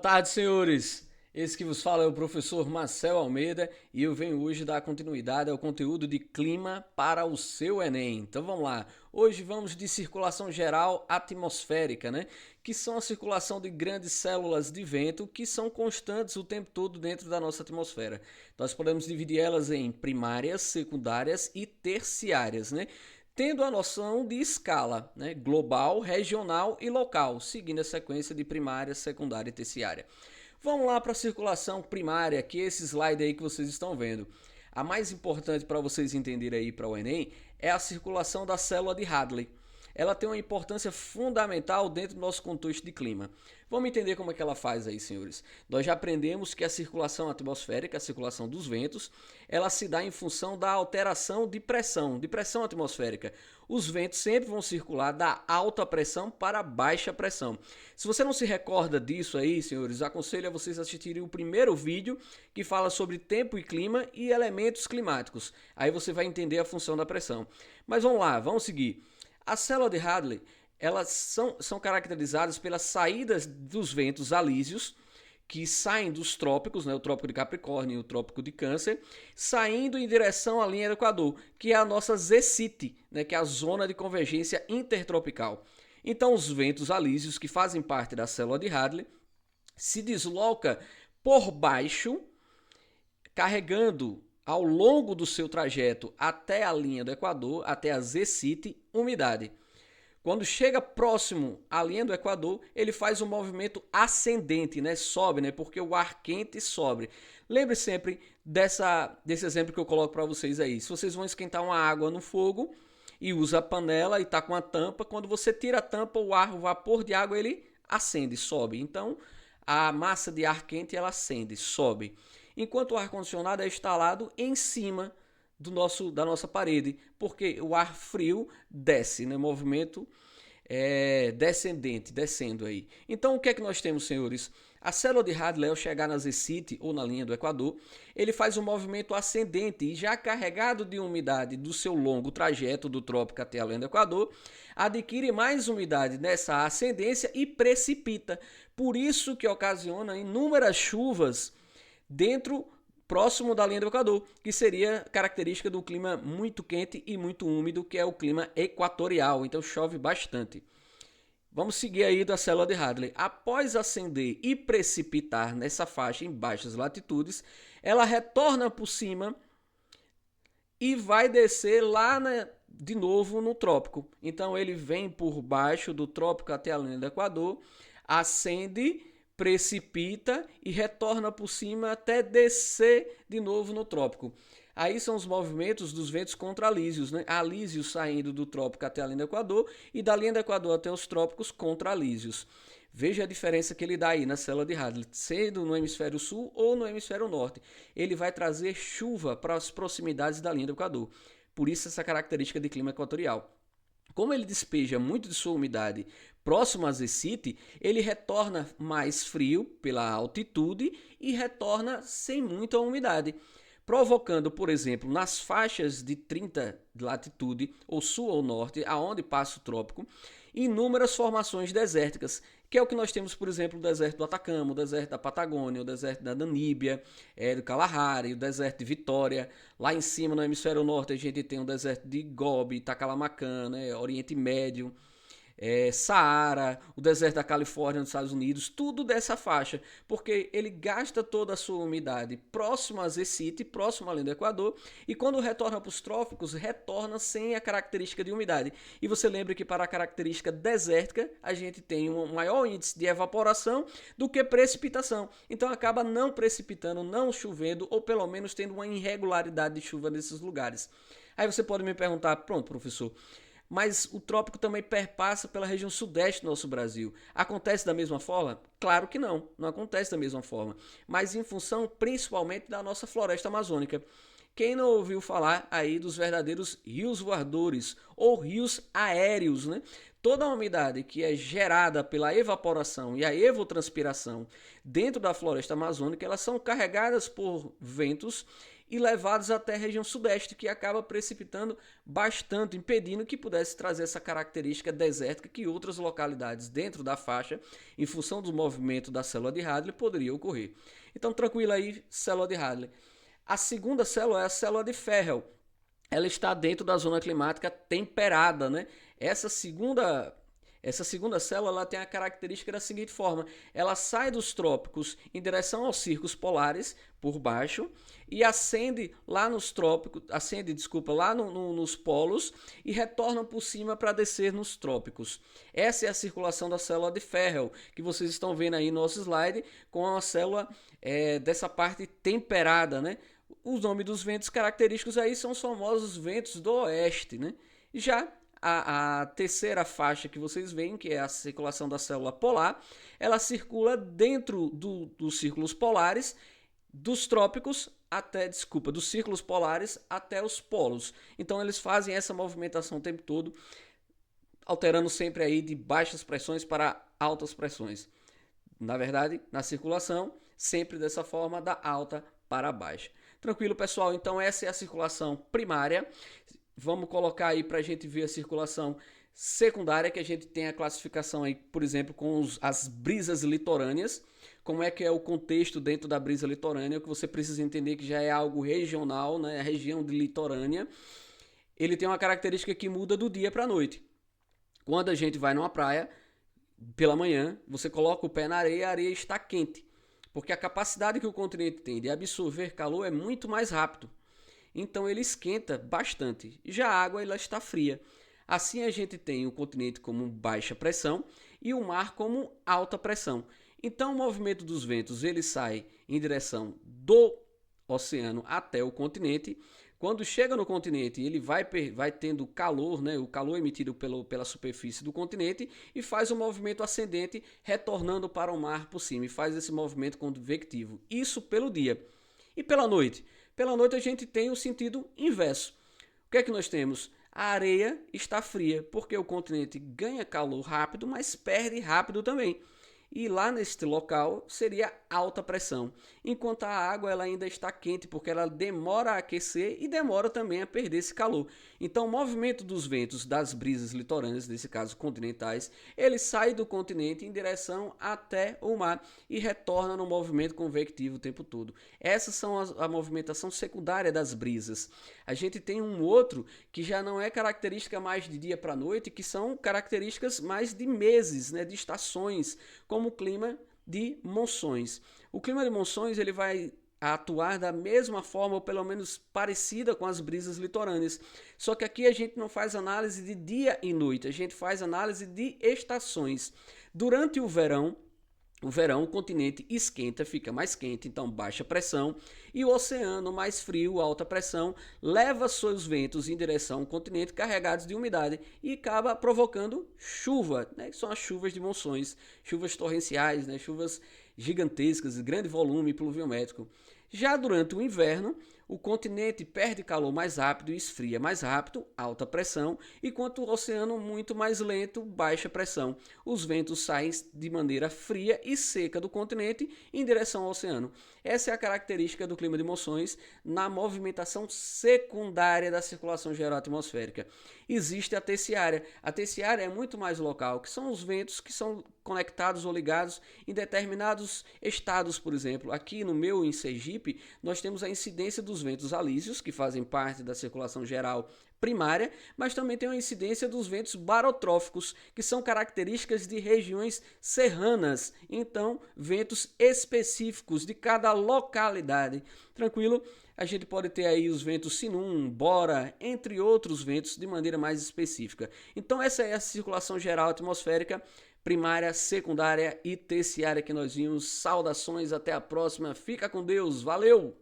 tarde, senhores! Esse que vos fala é o professor Marcel Almeida e eu venho hoje dar continuidade ao conteúdo de clima para o seu Enem. Então vamos lá. Hoje vamos de circulação geral atmosférica, né? Que são a circulação de grandes células de vento que são constantes o tempo todo dentro da nossa atmosfera. Nós podemos dividir elas em primárias, secundárias e terciárias, né? Tendo a noção de escala, né? Global, regional e local, seguindo a sequência de primária, secundária e terciária. Vamos lá para a circulação primária, que é esse slide aí que vocês estão vendo. A mais importante para vocês entenderem aí para o Enem é a circulação da célula de Hadley. Ela tem uma importância fundamental dentro do nosso contexto de clima. Vamos entender como é que ela faz aí, senhores. Nós já aprendemos que a circulação atmosférica, a circulação dos ventos, ela se dá em função da alteração de pressão atmosférica. Os ventos sempre vão circular da alta pressão para a baixa pressão. Se você não se recorda disso aí, senhores, aconselho a vocês assistirem o primeiro vídeo que fala sobre tempo e clima e elementos climáticos. Aí você vai entender a função da pressão. Mas vamos lá, vamos seguir. A célula de Hadley, elas são caracterizadas pelas saídas dos ventos alísios, que saem dos trópicos, né, o trópico de Capricórnio e o trópico de Câncer, saindo em direção à linha do Equador, que é a nossa ZCIT, né, que é a zona de convergência intertropical. Então, os ventos alísios, que fazem parte da célula de Hadley, se desloca por baixo, carregando ao longo do seu trajeto até a linha do Equador, até a ZCIT, umidade. Quando chega próximo à linha do Equador, ele faz um movimento ascendente, né? Sobe, né? Porque o ar quente sobe. Lembre sempre desse exemplo que eu coloco para vocês aí. Se vocês vão esquentar uma água no fogo e usa a panela e está com a tampa, quando você tira a tampa, o vapor de água, ele acende, sobe. Então, a massa de ar quente, ela acende, sobe. Enquanto o ar-condicionado é instalado em cima da nossa parede, porque o ar frio desce, né? Movimento descendente, descendo aí. Então, o que é que nós temos, senhores? A célula de Hadley, ao chegar na ZCIT ou na linha do Equador, ele faz um movimento ascendente e já carregado de umidade do seu longo trajeto do trópico até a linha do Equador, adquire mais umidade nessa ascendência e precipita. Por isso que ocasiona inúmeras chuvas próximo da linha do Equador, que seria característica do clima muito quente e muito úmido, que é o clima equatorial, então chove bastante. Vamos seguir aí da célula de Hadley. Após ascender e precipitar nessa faixa em baixas latitudes, ela retorna por cima e vai descer lá de novo no trópico. Então ele vem por baixo do trópico até a linha do Equador, ascende, precipita e retorna por cima até descer de novo no trópico. Aí são os movimentos dos ventos contra-alísios, né? Alísios saindo do trópico até a linha do Equador e da linha do Equador até os trópicos contra-alísios. Veja a diferença que ele dá aí na célula de Hadley, sendo no hemisfério sul ou no hemisfério norte. Ele vai trazer chuva para as proximidades da linha do Equador. Por isso essa característica de clima equatorial. Como ele despeja muito de sua umidade próximo a ZCIT, ele retorna mais frio pela altitude e retorna sem muita umidade, provocando, por exemplo, nas faixas de 30 de latitude, ou sul ou norte, aonde passa o trópico, inúmeras formações desérticas, que é o que nós temos, por exemplo, o deserto do Atacama, o deserto da Patagônia, o deserto da Namíbia, do Kalahari, o deserto de Vitória. Lá em cima, no hemisfério norte, a gente tem o deserto de Gobi, Taklamakan, né, Oriente Médio, Saara, o deserto da Califórnia nos Estados Unidos, tudo dessa faixa, porque ele gasta toda a sua umidade próximo a ZCIT, próximo à linha do Equador, e quando retorna para os trópicos, retorna sem a característica de umidade. E você lembra que para a característica desértica, a gente tem um maior índice de evaporação do que precipitação. Então acaba não precipitando, não chovendo, ou pelo menos tendo uma irregularidade de chuva nesses lugares. Aí você pode me perguntar, pronto, professor, mas o trópico também perpassa pela região sudeste do nosso Brasil. Acontece da mesma forma? Claro que não, não acontece da mesma forma, mas em função principalmente da nossa floresta amazônica. Quem não ouviu falar aí dos verdadeiros rios voadores ou rios aéreos, né? Toda a umidade que é gerada pela evaporação e a evotranspiração dentro da floresta amazônica, elas são carregadas por ventos e levados até a região sudeste, que acaba precipitando bastante, impedindo que pudesse trazer essa característica desértica que outras localidades dentro da faixa, em função do movimento da célula de Hadley, poderia ocorrer. Então, tranquilo aí, célula de Hadley. A segunda célula é a célula de Ferrel. Ela está dentro da zona climática temperada, né? Essa segunda célula ela tem a característica da seguinte forma: ela sai dos trópicos em direção aos círculos polares por baixo e ascende lá nos trópicos, nos polos e retorna por cima para descer nos trópicos. Essa é a circulação da célula de Ferrel, que vocês estão vendo aí no nosso slide, com a célula dessa parte temperada, né? Os nomes dos ventos característicos aí são os famosos ventos do oeste, né? Já a terceira faixa que vocês veem, que é a circulação da célula polar, ela circula dentro dos círculos polares, dos círculos polares até os polos. Então eles fazem essa movimentação o tempo todo, alterando sempre aí de baixas pressões para altas pressões. Na verdade, na circulação, sempre dessa forma, da alta para baixa. Tranquilo, pessoal? Então essa é a circulação primária. Vamos colocar aí para a gente ver a circulação secundária, que a gente tem a classificação aí, por exemplo, com as brisas litorâneas. Como é que é o contexto dentro da brisa litorânea, que você precisa entender que já é algo regional, né? A região de litorânea. Ele tem uma característica que muda do dia para a noite. Quando a gente vai numa praia, pela manhã, você coloca o pé na areia, a areia está quente. Porque a capacidade que o continente tem de absorver calor é muito mais rápido. Então ele esquenta bastante. Já a água ela está fria. Assim a gente tem o continente como baixa pressão e o mar como alta pressão. Então o movimento dos ventos ele sai em direção do oceano até o continente. Quando chega no continente, ele vai tendo calor, né? O calor emitido pela superfície do continente e faz um movimento ascendente, retornando para o mar por cima. E faz esse movimento convectivo. Isso pelo dia. E pela noite? Pela noite a gente tem o sentido inverso. O que é que nós temos? A areia está fria, porque o continente ganha calor rápido, mas perde rápido também. E lá neste local seria alta pressão, enquanto a água ela ainda está quente, porque ela demora a aquecer e demora também a perder esse calor. Então o movimento dos ventos das brisas litorâneas, nesse caso continentais, ele sai do continente em direção até o mar e retorna no movimento convectivo o tempo todo. Essas são a movimentação secundária das brisas. A gente tem um outro que já não é característica mais de dia para noite, que são características mais de meses, né, de estações, como o clima de monções. O clima de monções ele vai atuar da mesma forma, ou pelo menos parecida com as brisas litorâneas. Só que aqui a gente não faz análise de dia e noite, a gente faz análise de estações. Durante o verão, o continente esquenta, fica mais quente, então baixa pressão, e o oceano mais frio, alta pressão, leva seus ventos em direção ao continente carregados de umidade e acaba provocando chuva, né? Que são as chuvas de monções, chuvas torrenciais, né? Chuvas gigantescas, de grande volume pluviométrico. Já durante o inverno, o continente perde calor mais rápido e esfria mais rápido, alta pressão, enquanto o oceano muito mais lento, baixa pressão. Os ventos saem de maneira fria e seca do continente em direção ao oceano. Essa é a característica do clima de monções na movimentação secundária da circulação geral atmosférica. Existe a terciária. A terciária é muito mais local, que são os ventos que são conectados ou ligados em determinados estados, por exemplo. Aqui no meu, em Sergipe, nós temos a incidência dos ventos alísios, que fazem parte da circulação geral primária, mas também tem a incidência dos ventos barotróficos, que são características de regiões serranas, então ventos específicos de cada localidade. Tranquilo? A gente pode ter aí os ventos sinum, bora, entre outros ventos de maneira mais específica. Então essa é a circulação geral atmosférica primária, secundária e terciária que nós vimos. Saudações, até a próxima. Fica com Deus. Valeu!